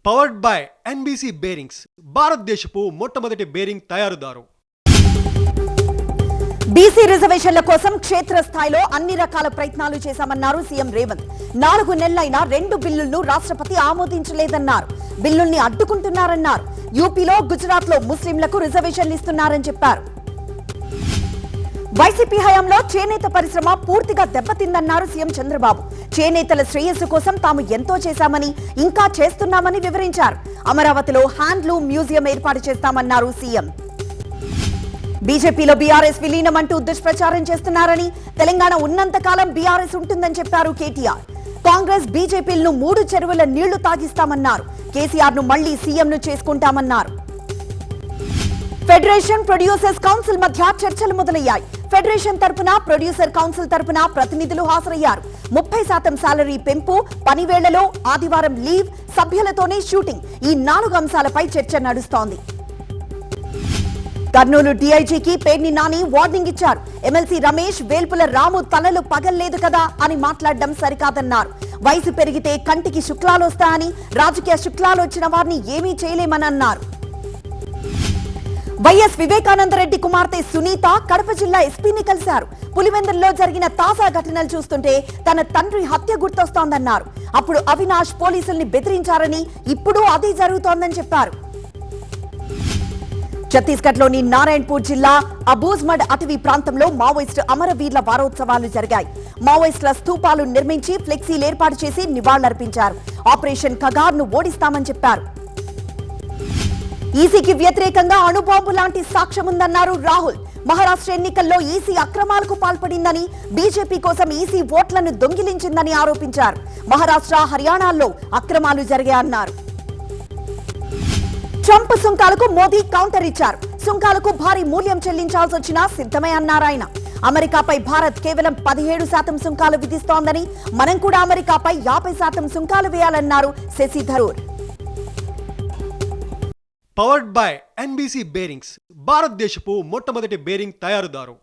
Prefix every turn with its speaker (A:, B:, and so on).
A: Powered by NBC bearings, భారతదేశపు మొట్టమొదటి bearing తయారుదారు.
B: BC రిజర్వేషన్ల కోసం క్షేత్రస్థాయిలో అన్ని రకాల ప్రయత్నాలు చేశామన్నారు సీఎం రేవంత్. 4 నెలలైనా 2 బిల్లులను రాష్ట్రపతి ఆమోదించలేదన్నారు. బిల్లుల్ని అడ్డుకుంటున్నారన్నారు. యూపీలో, గుజరాత్లో ముస్లింలకు రిజర్వేషన్లు ఇస్తున్నారని చెప్పారు. వైసీపీ హయాంలో చేనేత పరిశ్రమ పూర్తిగా దెబ్బతిందన్నారు సీఎం చంద్రబాబు. చేనేతల శ్రేయస్సు కోసం తాము ఎంతో చేశామని, ఇంకా చేస్తున్నామని వివరించారు. అమరావతిలో హ్యాండ్లూమ్ మ్యూజియం ఏర్పాటు చేస్తామన్నారు సీఎం. బీజేపీలో బీఆర్ఎస్ విలీనమంటూ దుష్ప్రచారం చేస్తున్నారని, తెలంగాణ ఉన్నంతకాలం బీఆర్ఎస్ ఉంటుందని చెప్పారు కేటీఆర్. కాంగ్రెస్ బీజేపీలను 3 చెరువుల నీళ్లు తాగిస్తామన్నారు. కేసీఆర్ ను మళ్లీ సీఎంను చేసుకుంటామన్నారు. ఫెడరేషన్, ప్రొడ్యూసర్స్ కౌన్సిల్ మధ్య చర్చలు మొదలయ్యాయి. ఫెడరేషన్ తరపున, ప్రొడ్యూసర్ కౌన్సిల్ తరపున ప్రతినిధులు హాజరయ్యారు. 30% సాలరీ పెంపు, పని వేళలో, ఆదివారం లీవ్, సభ్యులతోనే షూటింగ్, ఈ 4 అంశాలపై చర్చ నడుస్తోంది. కర్నూలు డీఐజీకి పేర్ని నాని వార్నింగ్ ఇచ్చారు. ఎమ్మెల్సీ రమేష్, వేల్పుల రాము తలలు పగల్లేదు కదా అని మాట్లాడడం సరికాదన్నారు. వయసు పెరిగితే కంటికి శుక్లాలు వస్తాయని, రాజకీయ శుక్లాలు వచ్చిన వారిని ఏమీ చేయలేమని అన్నారు. వైఎస్ వివేకానందరెడ్డి కుమార్తె సునీత కడప జిల్లా ఎస్పీని కలిశారు. పులివెందుల్లో జరిగిన తాజా ఘటనలు చూస్తుంటే తన తండ్రి హత్య గుర్తొస్తోందన్నారు. అప్పుడు అవినాష్ పోలీసుల్ని బెదిరించారని, ఇప్పుడు అదే జరుగుతోందని చెప్పారు. ఛత్తీస్గఢ్లోని నారాయణపూర్ జిల్లా అబూజ్మడ్ అటవీ ప్రాంతంలో మావోయిస్టు అమరవీర్ల వారోత్సవాలు జరిగాయి. మావోయిస్టుల స్తూపాలు నిర్మించి ఫ్లెక్సీలు ఏర్పాటు చేసి నివాళులర్పించారు. ఆపరేషన్ కగార్ను ఓడిస్తామని చెప్పారు. ఈసీకి వ్యతిరేకంగా అణుబాంబు లాంటి సాక్ష్యం ఉందన్నారు రాహుల్. మహారాష్ట్ర ఎన్నికల్లో ఈసీ అక్రమాలకు పాల్పడిందని, బీజేపీ కోసం ఈసీ ఓట్లను దొంగిలించిందని ఆరోపించారు. మహారాష్ట్ర, హర్యానాల్లో అక్రమాలు జరిగాయన్నారు. ట్రంప్ సుంకాలకు మోదీ కౌంటర్ ఇచ్చారు. సుంకాలకు భారీ మూల్యం చెల్లించాల్సి వచ్చినా సిద్ధమే అన్నారాయన. అమెరికాపై భారత్ కేవలం 17% సుంకాలు విధిస్తోందని, మనం కూడా అమెరికాపై 50% సుంకాలు వేయాలన్నారు Shashi Tharoor.
A: Powered by NBC bearings, భారతదేశపు మొట్టమొదటి బేరింగ్ తయారుదారు.